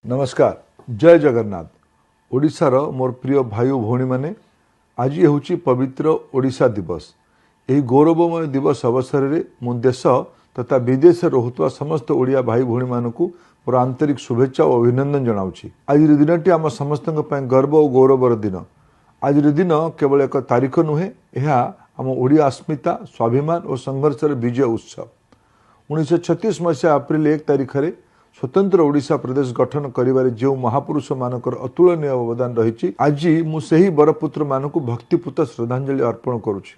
नमस्कार जय जगन्नाथ। ओडिशार मोर प्रिय भाई भौणी माने आज होची पवित्र ओडिशा दिवस। यही गौरवमय दिवस अवसर में मु देश तथा विदेश रोहुवा समस्त ओडिया भाई भौणी मानकु मोर आंतरिक शुभेच्छा और अभिनंदन जनाऊँगी। आज दिनटी आम समस्त गर्व और गौरवर दिन। आज दिन केवल एक तारीख नुहे, यह आम ओडिया अस्मिता स्वाभिमान और संघर्ष विजय उत्सव। 1936 मसीहा अप्रिल 1 तारीख में स्वतंत्र ओडिशा प्रदेश गठन करिबारे जो महापुरुष मानकर अतुलनीय अवदान रही, आज मुझे बरपुत्र मानक भक्तिपूत श्रद्धांजलि अर्पण करुछि।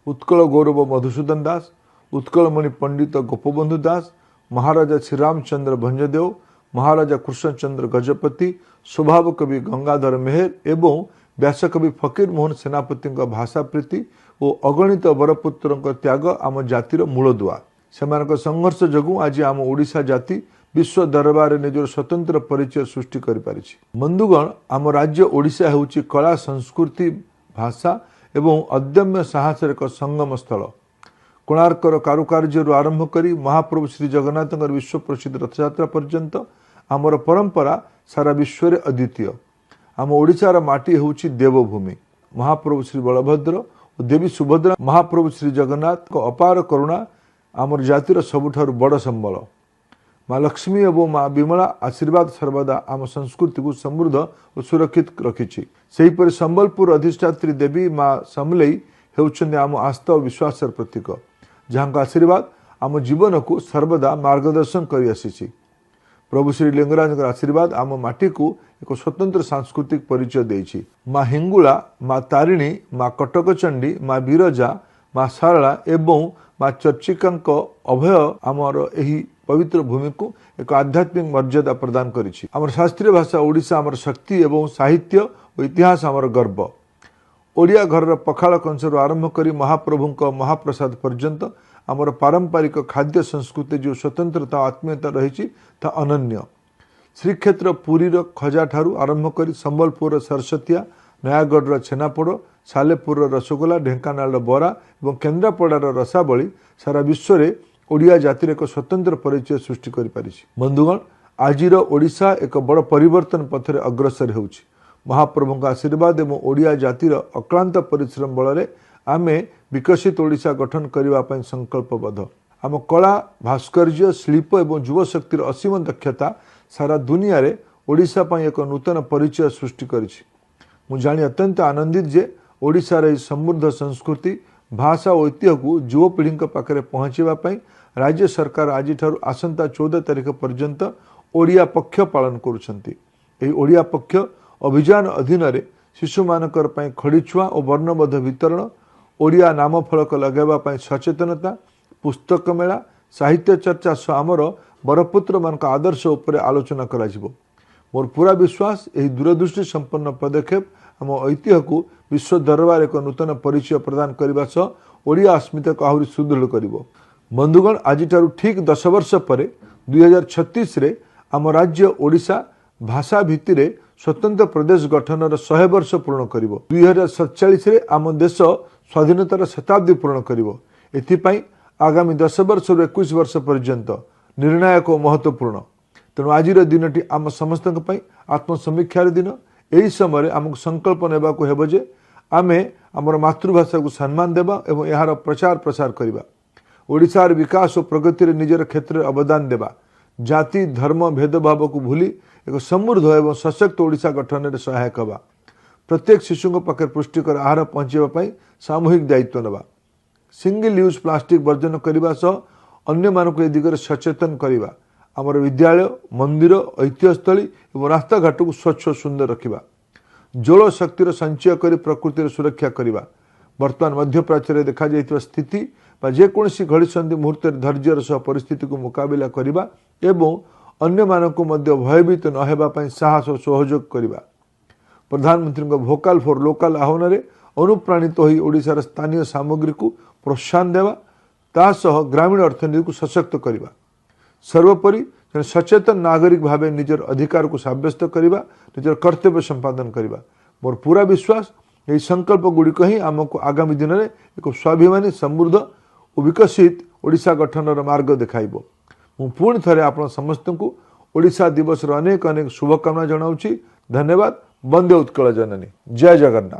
उत्कल गौरव मधुसूदन दास, उत्कलमणि पंडित गोपबंधु दास, महाराजा श्रीरामचंद्र भंजदेव, महाराजा कृष्णचंद्र गजपति, स्वभाव कवि गंगाधर मेहर एवं व्यासकवि फकीर मोहन सेनापति भाषा प्रीति और अगणित बरपुत्र त्याग आम जातिर मूलदुआ। सेमानक संघर्ष जगू आज आम ओडिशा जाति विश्व दरबार निजर स्वतंत्र परिचय सृष्टि कर पारिछि। बंधुगण, आम राज्य ओडिशा हेउछि कला संस्कृति भाषा एवं अदम्य साहसर एक संगम स्थल। कोणार्कर कारुकार्य आरंभ करी महाप्रभु श्री जगन्नाथ विश्व प्रसिद्ध रथयात्रा पर्यंत आमर परंपरा सारा विश्व रे अद्वितीय। आम ओडिशार माटी हेउछि देवभूमि। महाप्रभु श्री बलभद्र और देवी सुभद्रा, महाप्रभु श्री जगन्नाथ को अपार करुणा आमर जातिर सबुठारु बड़ संबल। माँ लक्ष्मी एवं माँ विमला आशीर्वाद सर्वदा आम संस्कृति को समृद्ध और सुरक्षित रखिछि। सेहीपरि संबलपुर अधिष्ठात्री देवी माँ समलेई हेउछन्ति आम आस्था और विश्वास प्रतीक, जहाँ आशीर्वाद आम जीवन को सर्वदा मार्गदर्शन कर आसी। प्रभु श्री लिंगराज आशीर्वाद आम माटी को एक स्वतंत्र सांस्कृतिक परिचय देछि। माँ हिंगुला, माँ तारिणी, माँ कटकचंडी, माँ बिरजा, माँ सारला एवं माँ चर्चिका अभय आमर एही पवित्र भूमि को एक आध्यात्मिक मर्यादा प्रदान करिछि। आमर शास्त्रीय भाषा ओडिशा आमर शक्ति एवं साहित्य और इतिहास आमर गर्व। ओडिया घर पखाल कंसर आरंभ करी महाप्रभु महाप्रसाद पर्यंत आमर पारंपरिक खाद्य संस्कृति जो स्वतंत्रता आत्मीयता रही अनन्य। श्रीक्षेत्र पुरी खजा ठारू आरंभ करी संबलपुर सरस्वतिया, नयागढ़ छेनापोड़, सालेपुर रसगोला, ढेंकानाल बरा और केन्द्रापड़ार रसावली सारा विश्व में ओडिया जातिर एक स्वतंत्र परिचय सृष्टि कर पारिछि। बंधुगण, आजिर ओडिशा एक बड़ परिवर्तन पथरे अग्रसर हेउछि। महाप्रभु आशीर्वाद एवं ओडिया जातिर अक्लांत परिश्रम बल आमे विकसित ओडिशा गठन करने संकल्पबद्ध। आम कला, भास्कर्य, शिल्प एवं युवशक्तिर असीम दक्षता सारा दुनिया रे ओडिशा पई एक नूतन परिचय सृष्टि करिछि। मु जानी अत्यंत आनंदित जे ओडिशार समृद्ध संस्कृति भाषा और ऐतिह्य को युवपीढ़ी पाखे पहुँचापी राज्य सरकार आज आसंता 14 तारीख पर्यंत ओडिया पक्ष पालन करुछंती। एही ओडिया पक्ष अभियान अधीन रे शिशु मानकर पई खड़ीछुआ और वर्णबोध वितरण, ओडिया नाम फलक लगाइबा सचेतनता, पुस्तक मेला, साहित्य चर्चा सह आमर बरपुत्र मान आदर्श उपर आलोचना करा जिवो। मोर पूरा विश्वास यही दूरदृष्टि संपन्न पदक्षेप आम ऐतिह्य को विश्व दरबार एक नूतन परिचय प्रदान करने सह ओडिया अस्मिता को आहरी सुदृढ़ करिवो। बंधुगण, आज ठीक 10 वर्ष पर 2036 रे आम राज्य ओडिशा भाषा भित्ति स्वतंत्र प्रदेश गठनर 100 वर्ष पूर्ण करिवो। 2047 रे आम देश स्वाधीनतार शताब्दी पूर्ण करिवो। एथिपाई आगामी 10 वर्ष 21 वर्ष पर्यंत निर्णायक और महत्वपूर्ण। तेणु आज दिनटी आम समस्त आत्मसमीक्षार दिन। यही समय आमको संकल्प नेबा को हेबो जे आमे आमर मातृभाषा को सम्मान देबा एवं यार प्रचार प्रसार करिबा। ओडिशार विकास और प्रगति निजर क्षेत्र में अवदान देबा। जाति धर्म भेदभाव को भूली एक समृद्ध एवं सशक्त ओडिशा गठन में सहायक हवा। प्रत्येक शिशु पाखे पुष्टिकर आहार पहुँचापी सामूहिक दायित्व नेबा। सिंगल यूज प्लास्टिक वर्जन करने सह अन्य मानक ए दिगरे सचेतन करवा। आमर विद्यालय, मंदिर, ऐतिह्यस्थली और रास्ता घाट को स्वच्छ और सुंदर रखा। जल शक्तिर संचय कर प्रकृतिर सुरक्षा करवा। वर्तमान मध्यप्राच्य में देखा जाइतिबा स्थिति जेकोसी घड़ीसंधि मुहूर्त धैर्यर सह परिस्थिति को मुकाबला करवा एवं अन्य मानक भयभीत न होगा साहस और सहयोग करवा। प्रधानमंत्री भोकाल फॉर लोकल आह्वान में अनुप्राणित हो ओडिशार स्थानीय सामग्री को प्रोत्साहन देवा, तासह ग्रामीण अर्थनीति को सशक्त करवा। सर्वोपरि सचेतन नागरिक भाव निजर अधिकार को सब्यस्त करवा, निजर कर्तव्य संपादन करवा। मोर पूरा विश्वास यही संकल्प गुड़िक ही आमको आगामी दिन में एक स्वाभिमानी समृद्ध और विकसित ओडिशा गठनर मार्ग देखाइबो। मु पुणी थरे आपण समस्त को ओडिशा दिवस अनेक अनेक शुभकामना जनाऊँ। धन्यवाद। वंदे उत्कल जननी। जय जगन्नाथ।